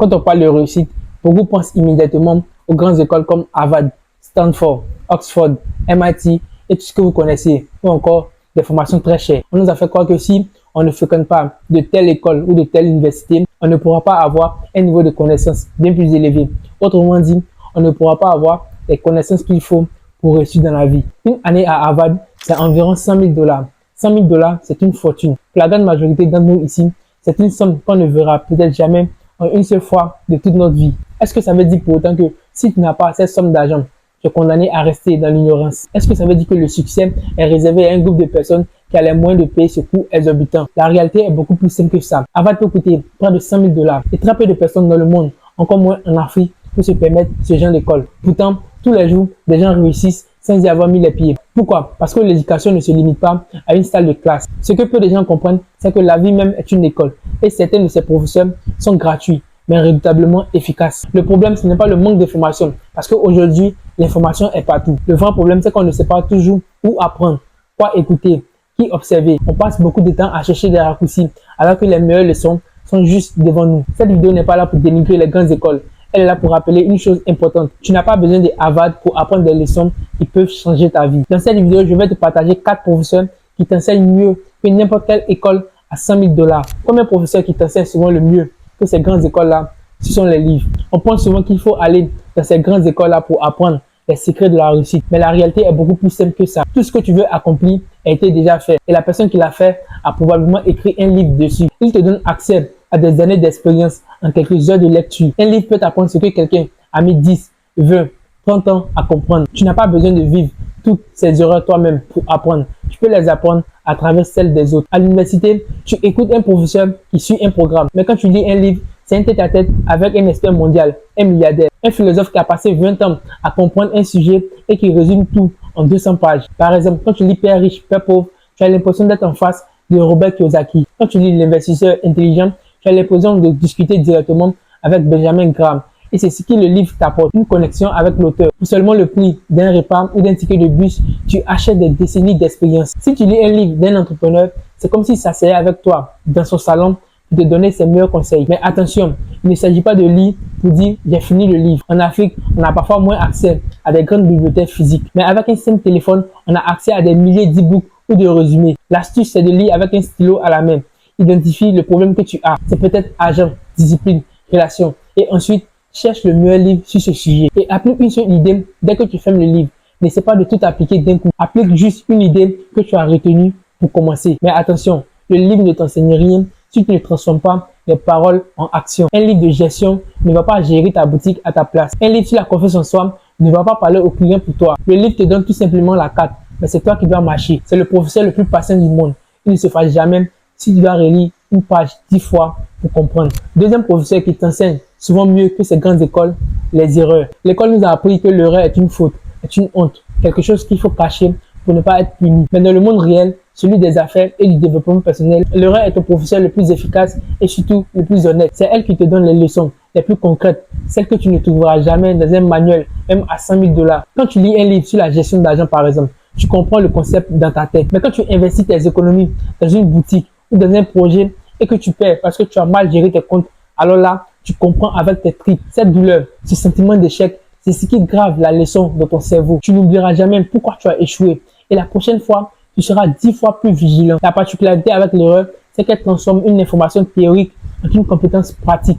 Quand on parle de réussite, beaucoup pensent immédiatement aux grandes écoles comme Harvard, Stanford, Oxford, MIT et tout ce que vous connaissez, ou encore des formations très chères. On nous a fait croire que si on ne fréquente pas de telle école ou de telle université, on ne pourra pas avoir un niveau de connaissance bien plus élevé. Autrement dit, on ne pourra pas avoir les connaissances qu'il faut pour réussir dans la vie. Une année à Harvard, c'est environ 100 000 $. 100 000 $, c'est une fortune. Pour la grande majorité d'entre nous ici, c'est une somme qu'on ne verra peut-être jamais en une seule fois de toute notre vie. Est-ce que ça veut dire pour autant que si tu n'as pas cette somme d'argent, tu es condamné à rester dans l'ignorance? Est-ce que ça veut dire que le succès est réservé à un groupe de personnes qui a les moyens de payer ce coût exorbitant? La réalité est beaucoup plus simple que ça. Harvard peut coûter près de 100 000 $ et très peu de personnes dans le monde, encore moins en Afrique, peuvent se permettre ce genre d'école. Pourtant, tous les jours, des gens réussissent sans y avoir mis les pieds. Pourquoi? Parce que l'éducation ne se limite pas à une salle de classe. Ce que peu de gens comprennent, c'est que la vie même est une école et certains de ces professeurs sont gratuits, mais redoutablement efficaces. Le problème, ce n'est pas le manque d'information, parce qu'aujourd'hui, l'information est partout. Le vrai problème, c'est qu'on ne sait pas toujours où apprendre, quoi écouter, qui observer. On passe beaucoup de temps à chercher des raccourcis, alors que les meilleures leçons sont juste devant nous. Cette vidéo n'est pas là pour dénigrer les grandes écoles. Elle est là pour rappeler une chose importante. Tu n'as pas besoin de Harvard pour apprendre des leçons qui peuvent changer ta vie. Dans cette vidéo, je vais te partager 4 professeurs qui t'enseignent mieux que n'importe quelle école à 100 000 $. Combien de professeurs qui t'enseignent souvent le mieux que ces grandes écoles-là? Ce sont les livres. On pense souvent qu'il faut aller dans ces grandes écoles-là pour apprendre les secrets de la réussite. Mais la réalité est beaucoup plus simple que ça. Tout ce que tu veux accomplir a été déjà fait. Et la personne qui l'a fait a probablement écrit un livre dessus. Il te donne accès à des années d'expérience en quelques heures de lecture. Un livre peut t'apprendre ce que quelqu'un a mis 10, 20, 30 ans à comprendre. Tu n'as pas besoin de vivre toutes ces erreurs toi-même pour apprendre. Tu peux les apprendre à travers celles des autres. À l'université, tu écoutes un professeur qui suit un programme. Mais quand tu lis un livre, c'est un tête-à-tête avec un expert mondial, un milliardaire, un philosophe qui a passé 20 ans à comprendre un sujet et qui résume tout en 200 pages. Par exemple, quand tu lis Père riche, Père pauvre, tu as l'impression d'être en face de Robert Kiyosaki. Quand tu lis L'investisseur intelligent, tu as l'impression de discuter directement avec Benjamin Graham. Et c'est ce que le livre t'apporte, une connexion avec l'auteur. Pour seulement le prix d'un repas ou d'un ticket de bus, tu achètes des décennies d'expérience. Si tu lis un livre d'un entrepreneur, c'est comme s'il s'asseyait avec toi dans son salon pour te donner ses meilleurs conseils. Mais attention, il ne s'agit pas de lire pour dire j'ai fini le livre. En Afrique, on a parfois moins accès à des grandes bibliothèques physiques. Mais avec un simple téléphone, on a accès à des milliers d'e-books ou de résumés. L'astuce, c'est de lire avec un stylo à la main. Identifie le problème que tu as. C'est peut-être argent, discipline, relation. Et ensuite, cherche le meilleur livre sur ce sujet. Et applique une seule idée dès que tu fermes le livre. N'essaie pas de tout appliquer d'un coup. Applique juste une idée que tu as retenue pour commencer. Mais attention, le livre ne t'enseigne rien si tu ne transformes pas les paroles en action. Un livre de gestion ne va pas gérer ta boutique à ta place. Un livre sur la confiance en soi ne va pas parler au client pour toi. Le livre te donne tout simplement la carte, mais c'est toi qui dois marcher. C'est le professeur le plus patient du monde. Il ne se fâche jamais si tu dois relire une page 10 fois pour comprendre. Deuxième professeur qui t'enseigne souvent mieux que ces grandes écoles, les erreurs. L'école nous a appris que l'erreur est une faute, est une honte, quelque chose qu'il faut cacher pour ne pas être puni. Mais dans le monde réel, celui des affaires et du développement personnel, l'erreur est ton professeur le plus efficace et surtout le plus honnête. C'est elle qui te donne les leçons les plus concrètes, celles que tu ne trouveras jamais dans un manuel, même à 100 000 $. Quand tu lis un livre sur la gestion d'argent par exemple, tu comprends le concept dans ta tête. Mais quand tu investis tes économies dans une boutique ou dans un projet et que tu perds parce que tu as mal géré tes comptes, alors là, tu comprends avec tes tripes. Cette douleur, ce sentiment d'échec, c'est ce qui grave la leçon dans ton cerveau. Tu n'oublieras jamais pourquoi tu as échoué. Et la prochaine fois, tu seras 10 fois plus vigilant. La particularité avec l'erreur, c'est qu'elle transforme une information théorique en une compétence pratique.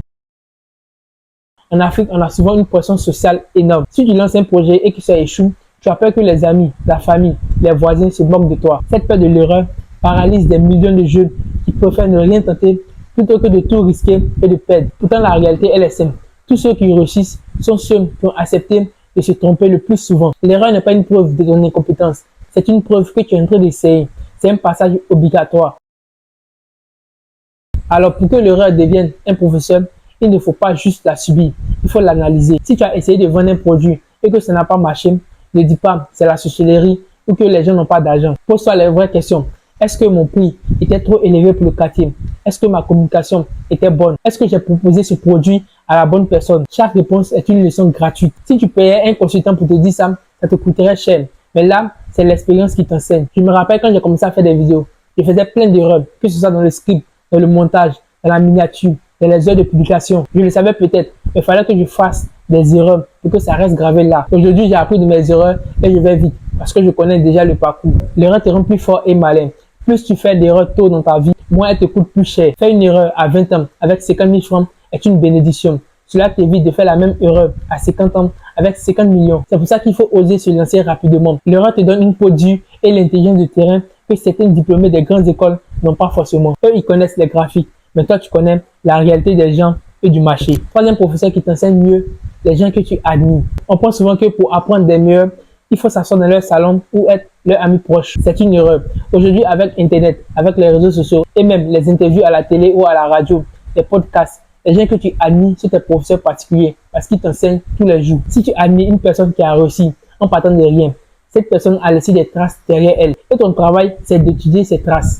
En Afrique, on a souvent une pression sociale énorme. Si tu lances un projet et que ça échoue, tu as peur que les amis, la famille, les voisins se moquent de toi. Cette peur de l'erreur paralyse des millions de jeunes qui préfèrent ne rien tenter plutôt que de tout risquer et de perdre. Pourtant, la réalité, elle est simple. Tous ceux qui réussissent sont ceux qui ont accepté de se tromper le plus souvent. L'erreur n'est pas une preuve de ton incompétence. C'est une preuve que tu es en train d'essayer. C'est un passage obligatoire. Alors, pour que l'erreur devienne un professeur, il ne faut pas juste la subir. Il faut l'analyser. Si tu as essayé de vendre un produit et que ça n'a pas marché, ne dis pas c'est la sorcellerie ou que les gens n'ont pas d'argent. Pose-toi les vraies questions. Est-ce que mon prix était trop élevé pour le quartier? Est-ce que ma communication était bonne? Est-ce que j'ai proposé ce produit à la bonne personne? Chaque réponse est une leçon gratuite. Si tu payais un consultant pour te dire ça, ça te coûterait cher. Mais là, c'est l'expérience qui t'enseigne. Je me rappelle quand j'ai commencé à faire des vidéos, je faisais plein d'erreurs, que ce soit dans le script, dans le montage, dans la miniature, dans les heures de publication. Je le savais peut-être, mais il fallait que je fasse des erreurs pour que ça reste gravé là. Aujourd'hui, j'ai appris de mes erreurs et je vais vite parce que je connais déjà le parcours. L'erreur te rend plus fort et malin. Plus tu fais d'erreurs tôt dans ta vie, moins elle te coûte plus cher. Faire une erreur à 20 ans avec 50 000 francs est une bénédiction. Cela t'évite de faire la même erreur à 50 ans avec 50 millions. C'est pour ça qu'il faut oser se lancer rapidement. L'erreur te donne une peau dure et l'intelligence de terrain que certains diplômés des grandes écoles n'ont pas forcément. Eux, ils connaissent les graphiques, mais toi, tu connais la réalité des gens et du marché. Troisième professeur qui t'enseigne mieux, les gens que tu admires. On pense souvent que pour apprendre des meilleurs, il faut s'asseoir dans leur salon ou être leur ami proche. C'est une erreur. Aujourd'hui, avec Internet, avec les réseaux sociaux et même les interviews à la télé ou à la radio, les podcasts, les gens que tu admires sont tes professeurs particuliers parce qu'ils t'enseignent tous les jours. Si tu admires une personne qui a réussi en partant de rien, cette personne a laissé des traces derrière elle. Et ton travail, c'est d'étudier ces traces.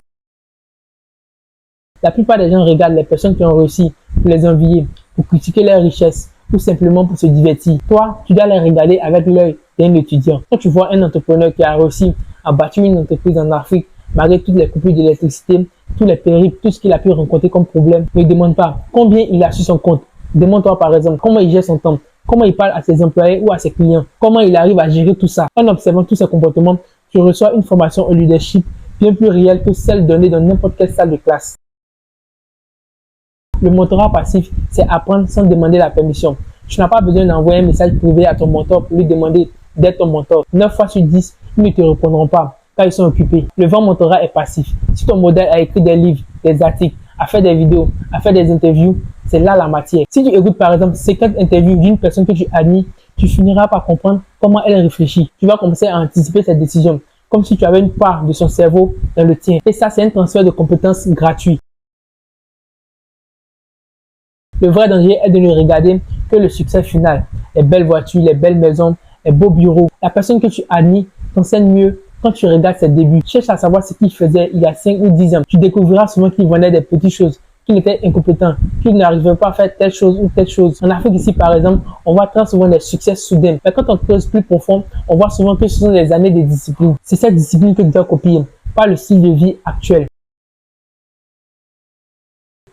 La plupart des gens regardent les personnes qui ont réussi pour les envier, pour critiquer leurs richesses ou simplement pour se divertir. Toi, tu dois les regarder avec l'œil d'un étudiant. Quand tu vois un entrepreneur qui a réussi à bâtir une entreprise en Afrique, malgré toutes les coupures d'électricité, tous les périples, tout ce qu'il a pu rencontrer comme problème, ne demande pas combien il a sur son compte. Demande-toi par exemple comment il gère son temps, comment il parle à ses employés ou à ses clients, comment il arrive à gérer tout ça. En observant tous ces comportements, tu reçois une formation au leadership bien plus réelle que celle donnée dans n'importe quelle salle de classe. Le mentorat passif, c'est apprendre sans demander la permission. Tu n'as pas besoin d'envoyer un message privé à ton mentor pour lui demander d'être ton mentor. 9 fois sur 10, ils ne te répondront pas car ils sont occupés. Le vrai mentorat est passif. Si ton modèle a écrit des livres, des articles, a fait des vidéos, a fait des interviews, c'est là la matière. Si tu écoutes par exemple 50 interviews d'une personne que tu admires, tu finiras par comprendre comment elle réfléchit. Tu vas commencer à anticiper ses décisions, comme si tu avais une part de son cerveau dans le tien. Et ça, c'est un transfert de compétences gratuit. Le vrai danger est de ne regarder que le succès final. Les belles voitures, les belles maisons, les beaux bureaux. La personne que tu admires t'enseigne mieux quand tu regardes ses débuts. Cherche à savoir ce qu'il faisait il y a 5 ou 10 ans. Tu découvriras souvent qu'il vendait des petites choses, qu'il était incompétent, qu'il n'arrivait pas à faire telle chose ou telle chose. En Afrique ici, par exemple, on voit très souvent des succès soudains. Mais quand on creuse plus profond, on voit souvent que ce sont des années de discipline. C'est cette discipline que tu dois copier, pas le style de vie actuel.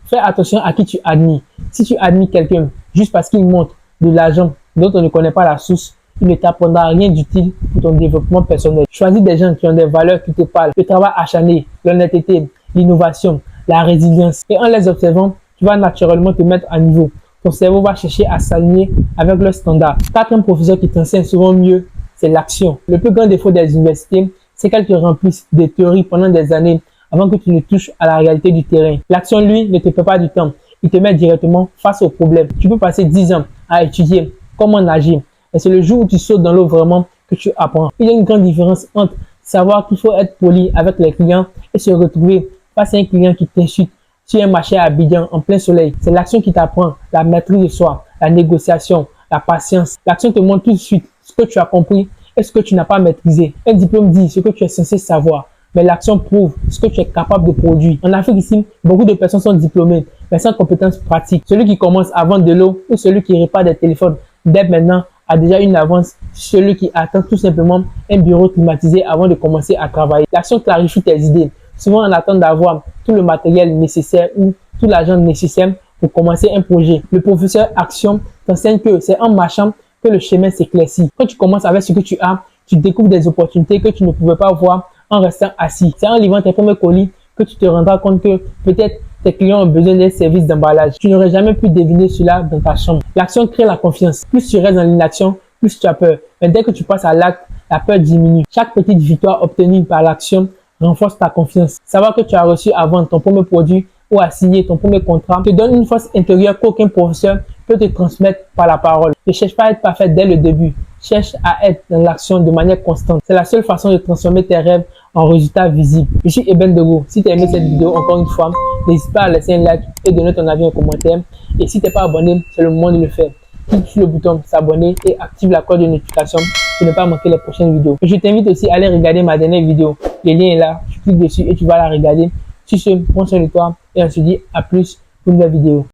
Fais attention à qui tu admires. Si tu admires quelqu'un juste parce qu'il montre de l'argent dont on ne connaît pas la source, il ne t'apprendra rien d'utile pour ton développement personnel. Choisis des gens qui ont des valeurs qui te parlent, le travail acharné, l'honnêteté, l'innovation, la résilience. Et en les observant, tu vas naturellement te mettre à niveau. Ton cerveau va chercher à s'aligner avec leurs standards. Quatrième professeur qui t'enseigne souvent mieux, c'est l'action. Le plus grand défaut des universités, c'est qu'elles te remplissent des théories pendant des années avant que tu ne touches à la réalité du terrain. L'action, lui, ne te fait pas du temps. Il te met directement face au problème. Tu peux passer 10 ans à étudier comment agir. Et c'est le jour où tu sautes dans l'eau vraiment que tu apprends. Il y a une grande différence entre savoir qu'il faut être poli avec les clients et se retrouver face à un client qui t'insulte sur un marché à Abidjan en plein soleil. C'est l'action qui t'apprend la maîtrise de soi, la négociation, la patience. L'action te montre tout de suite ce que tu as compris et ce que tu n'as pas maîtrisé. Un diplôme dit ce que tu es censé savoir, mais l'action prouve ce que tu es capable de produire. En Afrique ici, beaucoup de personnes sont diplômées, mais sans compétences pratiques. Celui qui commence à vendre de l'eau ou celui qui répare des téléphones, dès maintenant, a déjà une avance sur celui qui attend tout simplement un bureau climatisé avant de commencer à travailler. L'action clarifie tes idées. Souvent, on attend d'avoir tout le matériel nécessaire ou tout l'argent nécessaire pour commencer un projet. Le professeur Action t'enseigne que c'est en marchant que le chemin s'éclaircit. Quand tu commences avec ce que tu as, tu découvres des opportunités que tu ne pouvais pas voir en restant assis. C'est en livrant tes premiers colis que tu te rendras compte que peut-être tes clients ont besoin d'un service d'emballage. Tu n'aurais jamais pu deviner cela dans ta chambre. L'action crée la confiance. Plus tu restes dans l'inaction, plus tu as peur. Mais dès que tu passes à l'acte, la peur diminue. Chaque petite victoire obtenue par l'action renforce ta confiance. Savoir que tu as reçu à vendre ton premier produit ou à signer ton premier contrat te donne une force intérieure qu'aucun professeur peut te transmettre par la parole. Ne cherche pas à être parfait dès le début. Cherche à être dans l'action de manière constante. C'est la seule façon de transformer tes rêves en résultats visibles. Je suis Eben Dogo. Si tu as aimé cette vidéo, encore une fois, n'hésite pas à laisser un like et donner ton avis en commentaire. Et si tu n'es pas abonné, c'est le moment de le faire. Clique sur le bouton s'abonner et active la cloche de notification pour ne pas manquer les prochaines vidéos. Et je t'invite aussi à aller regarder ma dernière vidéo. Le lien est là. Tu cliques dessus et tu vas la regarder. Sur ce, prends soin de toi et on se dit à plus pour une nouvelle vidéo.